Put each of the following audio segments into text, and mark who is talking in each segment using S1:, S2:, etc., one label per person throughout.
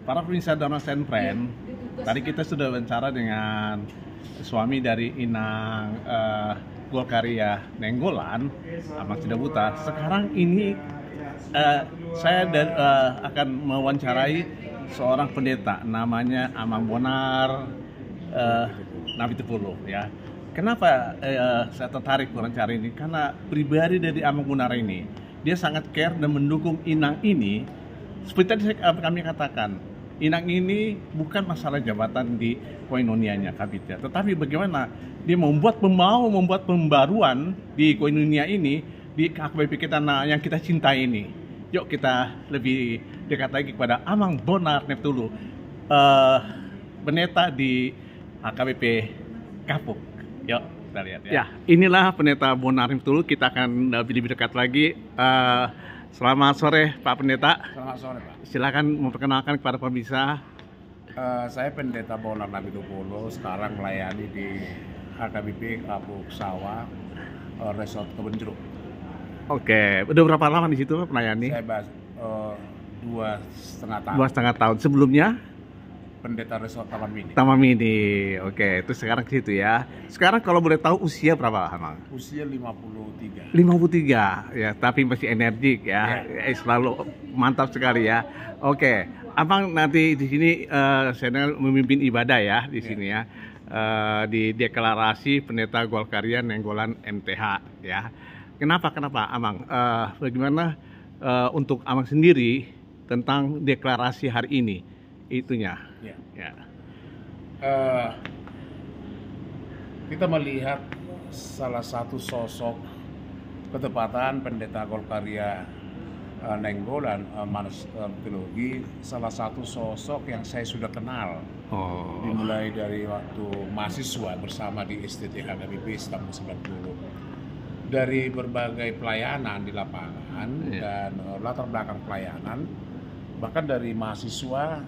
S1: para pemirsa Donald Stand Friend, tadi kita sudah bicara dengan suami dari Inang Golkaria Nainggolan, Amang Cidabuta. Sekarang ini saya akan mewawancarai seorang pendeta, namanya Amang Bonar Nabitipulu, ya. Kenapa saya tertarik wawancara ini? Karena pribadi dari Amang Bonar ini, dia sangat care dan mendukung Inang ini. Seperti tadi kami katakan, Inang ini bukan masalah jabatan di koinonianya Kabitnya, tetapi bagaimana dia mau membuat pembaruan di koinonia ini, di HKBP kita yang kita cintai ini. Yuk kita lebih dekat lagi kepada Amang Bonar Nabitipulu, pendeta di HKBP Kapuk. Yuk kita lihat ya. Ya, inilah pendeta Bonar Nabitipulu. Kita akan lebih dekat lagi. Selamat sore Pak Pendeta.
S2: Selamat sore Pak.
S1: Silakan memperkenalkan kepada pemirsa.
S2: Saya Pendeta Bonar Nabitipulu, sekarang melayani di HKBP Kapuk Sawah, Resort Kebun Jeruk.
S1: Oke, udah berapa lama di situ melayani?
S2: Saya 2,5 tahun.
S1: 2,5 tahun. Sebelumnya?
S2: Pendeta Resort Taman Mini.
S1: Taman Mini. Oke, itu sekarang ke situ ya. Sekarang kalau boleh tahu usia berapa, Amang?
S2: Usia 53.
S1: 53 ya, tapi masih energik ya. Selalu mantap sekali ya. Oke, Abang nanti di sini saya memimpin ibadah ya di sini ya. Di deklarasi Pendeta Golkaria Nainggolan MTH ya. Kenapa Amang? Bagaimana untuk Amang sendiri tentang deklarasi hari ini itunya? Ya.
S2: Kita melihat salah satu sosok ketepatan Pendeta Golkaria Nainggolan Manus Teologi, salah satu sosok yang saya sudah kenal. Dimulai dari waktu mahasiswa bersama di STT HKBP tahun 90. Dari berbagai pelayanan di lapangan dan latar belakang pelayanan, bahkan dari mahasiswa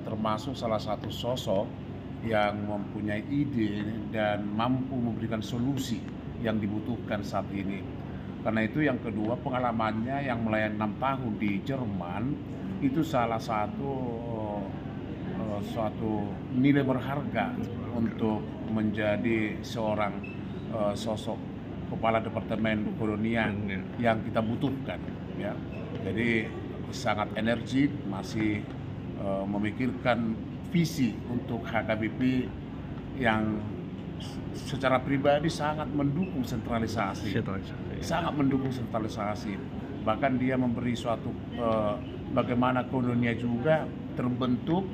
S2: termasuk salah satu sosok yang mempunyai ide dan mampu memberikan solusi yang dibutuhkan saat ini. Karena itu yang kedua, pengalamannya yang melayani 6 tahun di Jerman itu salah satu suatu nilai berharga untuk menjadi seorang sosok kepala departemen koinonia yang kita butuhkan ya. Jadi sangat energik, masih memikirkan visi untuk HKBP yang secara pribadi sangat mendukung sentralisasi. Sangat mendukung sentralisasi. Bahkan dia memberi suatu bagaimana koinonia juga terbentuk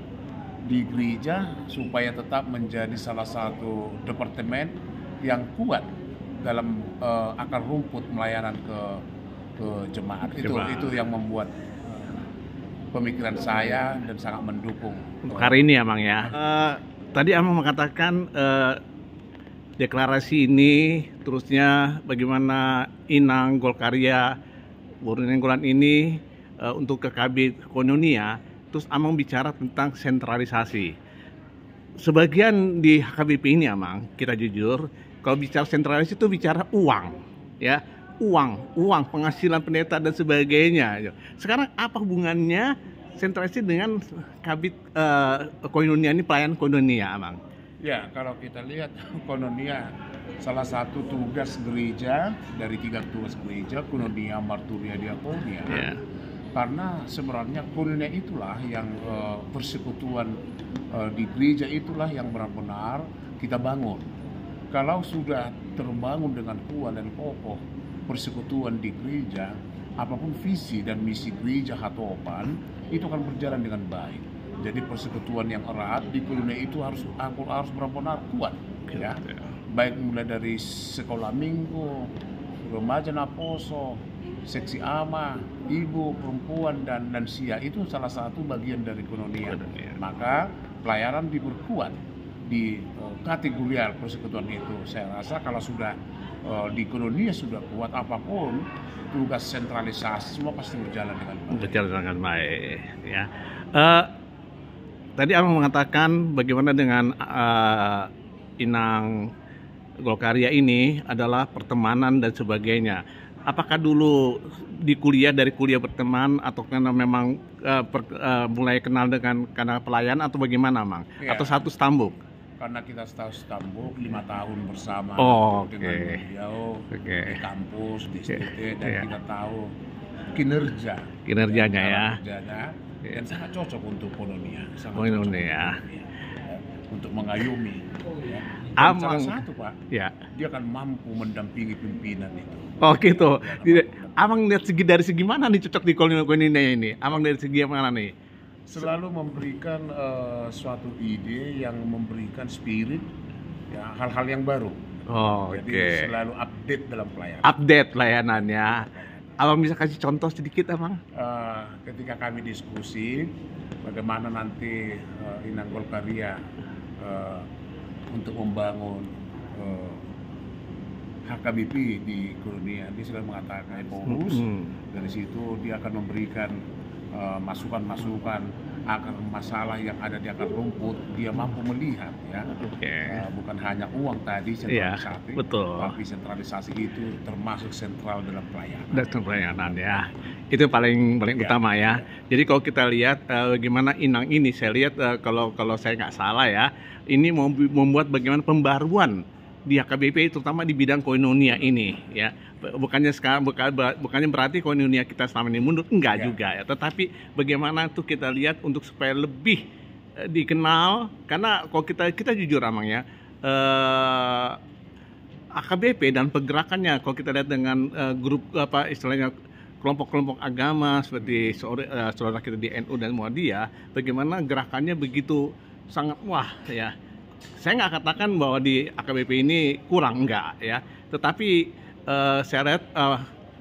S2: di gereja supaya tetap menjadi salah satu departemen yang kuat dalam akar rumput melayanan ke jemaat. Itu yang membuat pemikiran saya dan sangat mendukung
S1: untuk hari ini Amang ya. Tadi Amang mengatakan deklarasi ini terusnya bagaimana Inang Golkaria Nainggolan ini untuk ke KB Koinonia, terus Amang bicara tentang sentralisasi. Sebagian di HKBP ini Amang, kita jujur, kalau bicara sentralisasi itu bicara uang, ya, uang, penghasilan pendeta dan sebagainya. Sekarang apa hubungannya sentralisasi dengan kabit koinonia ini, pelayanan koinonia, Amang?
S2: Ya, kalau kita lihat koinonia salah satu tugas gereja dari 3 tugas gereja, koinonia, marturia, diakonia. Karena sebenarnya koinonia itulah yang persekutuan di gereja itulah yang benar-benar kita bangun. Kalau sudah terbangun dengan kuat dan kokoh persekutuan di gereja, apapun visi dan misi gereja Hatopan itu akan berjalan dengan baik. Jadi persekutuan yang erat di koinonia itu harus benar-benar kuat, ya. Baik mulai dari sekolah minggu, remaja naposo, seksi ama, ibu, perempuan dan lansia, itu salah satu bagian dari koinonia. Maka pelayanan diperkuat di kategorial persekutuan itu. Saya rasa kalau sudah di koinonia sudah kuat, apapun tugas sentralisasi semua pasti berjalan dengan baik.
S1: Berjalan dengan baik ya. Tadi Amang mengatakan bagaimana dengan Inang Golkaria ini adalah pertemanan dan sebagainya. apakah dulu di kuliah, dari kuliah berteman, atau karena memang mulai kenal dengan karena pelayan, atau bagaimana, Mang?
S2: Ya.
S1: Atau satu stambuk?
S2: Karena kita stambuk 5 tahun bersama dengan beliau di kampus, di STT, dan kita tahu kinerjanya dan sangat cocok untuk Koinonia, untuk mengayumi. Salah satu, Pak, dia akan mampu mendampingi pimpinan itu.
S1: Oh gitu. Abang lihat dari segi mana nih cocok di Koinonia ini? Abang dari segi mana nih?
S2: Selalu memberikan suatu ide yang memberikan spirit, ya, hal-hal yang baru. Jadi selalu update dalam pelayanan. Update
S1: pelayanannya. Abang bisa kasih contoh sedikit, Abang?
S2: Ketika kami diskusi bagaimana nanti Inang Golkaria untuk membangun HKBP di Koinonia, dia sudah mengatakan Paulus. Dari situ dia akan memberikan masukan-masukan agar masalah yang ada di akar rumput dia mampu melihat, ya. Bukan hanya uang tadi sentralisasi, tapi sentralisasi itu termasuk sentral dalam pelayanan.
S1: Ya. Itu paling utama, ya. Jadi kalau kita lihat bagaimana Inang ini, saya lihat kalau saya nggak salah, ya, ini mau membuat bagaimana pembaruan di HKBP, terutama di bidang Koinonia ini, ya. Bukannya berarti Koinonia kita selama ini mundur, enggak juga, ya. Tetapi bagaimana tuh kita lihat untuk supaya lebih dikenal, karena kalau kita jujur, Amang, ya, HKBP dan pergerakannya, kalau kita lihat dengan grup istilahnya kelompok-kelompok agama seperti saudara kita di NU dan Muhammadiyah, bagaimana gerakannya begitu sangat ya. Saya nggak katakan bahwa di AKBP ini kurang, enggak, ya, tetapi saya lihat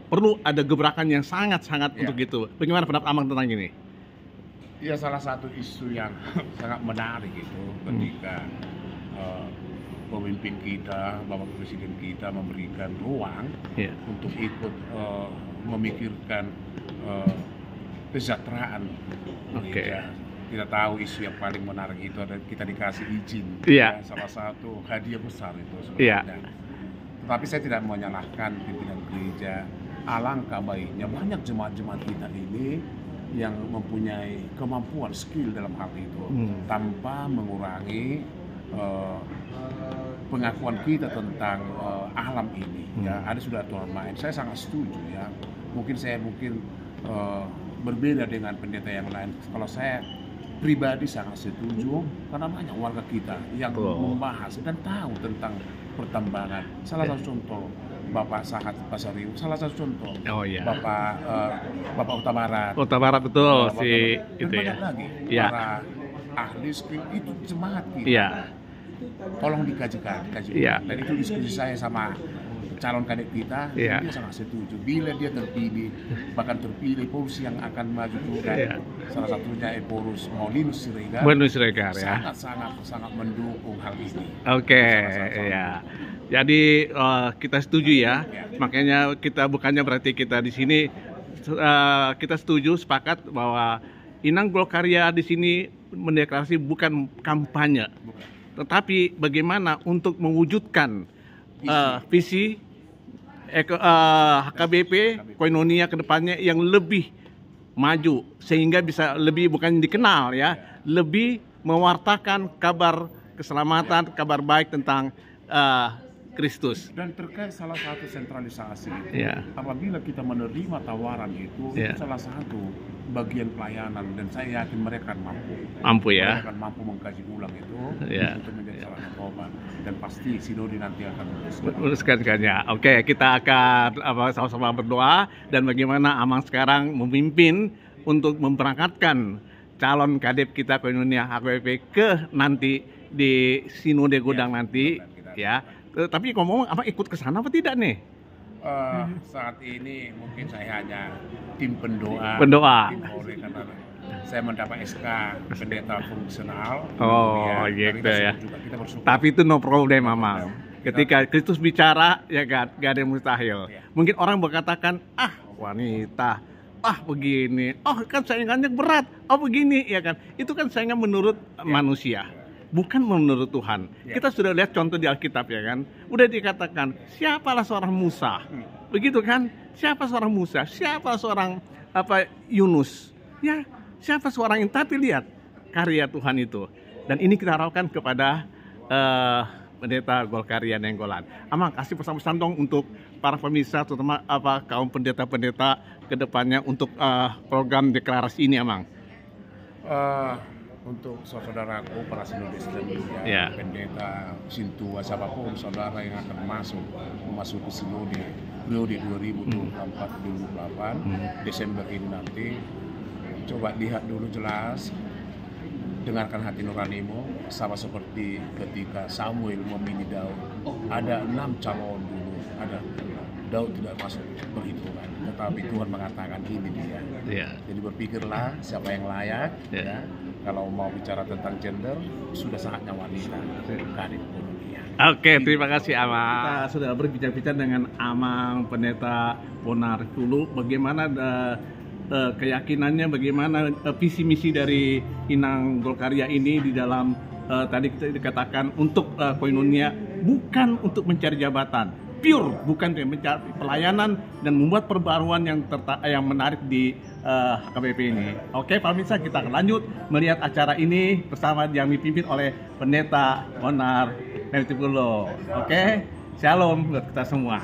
S1: perlu ada gebrakan yang sangat-sangat untuk itu. Bagaimana pendapat Amang tentang ini?
S2: Ya, salah satu isu yang sangat menarik itu ketika pemimpin kita, Bapak Presiden kita memberikan ruang untuk ikut memikirkan kesejahteraan. Kita tahu isu yang paling menarik itu adalah kita dikasih izin, salah satu hadiah besar itu sebenarnya. Tetapi saya tidak menyalahkan pimpinan gereja. Alangkah baiknya banyak jemaat-jemaat kita ini yang mempunyai kemampuan, skill dalam hal itu, tanpa mengurangi pengakuan kita tentang alam ini. Ya, ada sudah aturan main. Saya sangat setuju, ya. Mungkin berbeda dengan pendeta yang lain. Kalau saya pribadi sangat setuju, karena banyak warga kita yang membahas dan tahu tentang pertambangan. Salah satu contoh Bapak Sahat Pasariu, salah satu contoh Bapak Utabarat.
S1: Utabarat, betul,
S2: dan banyak lagi para ahli skill itu jemaat kita. Tolong dikaji. Dan itu diskusi saya sama calon kadek kita, dia sangat setuju. Bila dia terpilih, bahkan terpilih Paulus yang akan maju juga, salah satunya Paulus Maulinus Siregar, sangat mendukung hal ini.
S1: Jadi kita setuju, ya. Makanya kita bukannya berarti kita di sini kita setuju, sepakat bahwa Inang Golkaria di sini mendeklarasi bukan kampanye, tetapi bagaimana untuk mewujudkan visi HKBP Koinonia ke depannya yang lebih maju, sehingga bisa lebih bukan dikenal, ya, lebih mewartakan kabar keselamatan, kabar baik tentang Kristus.
S2: Dan terkait salah satu sentralisasi itu, apabila kita menerima tawaran itu salah satu bagian pelayanan, dan saya yakin mereka akan mampu,
S1: ya.
S2: Mereka akan mampu mengkaji ulang itu untuk menjadi salah satu obat, dan pasti sinode nanti akan
S1: meneruskannya. Kita akan sama-sama berdoa, dan bagaimana Amang sekarang memimpin untuk memberangkatkan calon kadep kita Koinonia HKBP ke nanti di sinode Godang nanti, ya. Tapi ngomong Amang ikut ke sana apa tidak nih?
S2: Saat ini mungkin saya hanya tim pendoa. Karena saya mendapat SK pendeta fungsional.
S1: Gitu, ya. Tapi itu no problem, Amang. Ketika Kristus bicara, ya gak ada yang mustahil. Mungkin orang berkatakan, wanita, begini, kan saingannya berat, begini, ya kan. Itu kan saingan menurut manusia, bukan menurut Tuhan. Kita sudah lihat contoh di Alkitab, ya kan. Udah dikatakan, siapalah seorang Musa begitu kan? Siapa seorang Musa? Siapa seorang Yunus? Ya, siapa seorang yang tapi lihat karya Tuhan itu. Dan ini kita harapkan kepada Pendeta Golkaria Nainggolan. Amang, kasih pesan-pesan dong untuk para pemirsa, terutama kaum pendeta-pendeta ke depannya untuk program deklarasi ini, Amang.
S2: Untuk saudaraku para sinode
S1: Ya.
S2: pendeta, sintua, siapapun saudara yang akan memasuki sinode periode 2024-2028 Desember ini nanti, coba lihat dulu jelas, dengarkan hati nuranimu, sama seperti ketika Samuel memilih Daud. Ada 6 calon dulu, Daud tidak masuk perhitungan, tetapi Tuhan mengatakan ini dia.
S1: Yeah.
S2: Jadi berpikirlah siapa yang layak.
S1: Yeah.
S2: Ya. Kalau mau bicara tentang gender, sudah saatnya wanita karir dunia.
S1: Oke, terima kasih Amang. Kita sudah berbicara-bicara dengan Amang Pendeta Bonar dulu. Bagaimana keyakinannya, bagaimana visi misi dari Inang Golkaria ini di dalam tadi kita dikatakan untuk koinonia, bukan untuk mencari jabatan, pure, bukan mencari pelayanan dan membuat perbaruan yang menarik di HKBP ini. Oke, pemirsa, kita akan lanjut melihat acara ini bersama yang dipimpin oleh Pendeta Bonar Netipulo. Oke, shalom buat kita semua.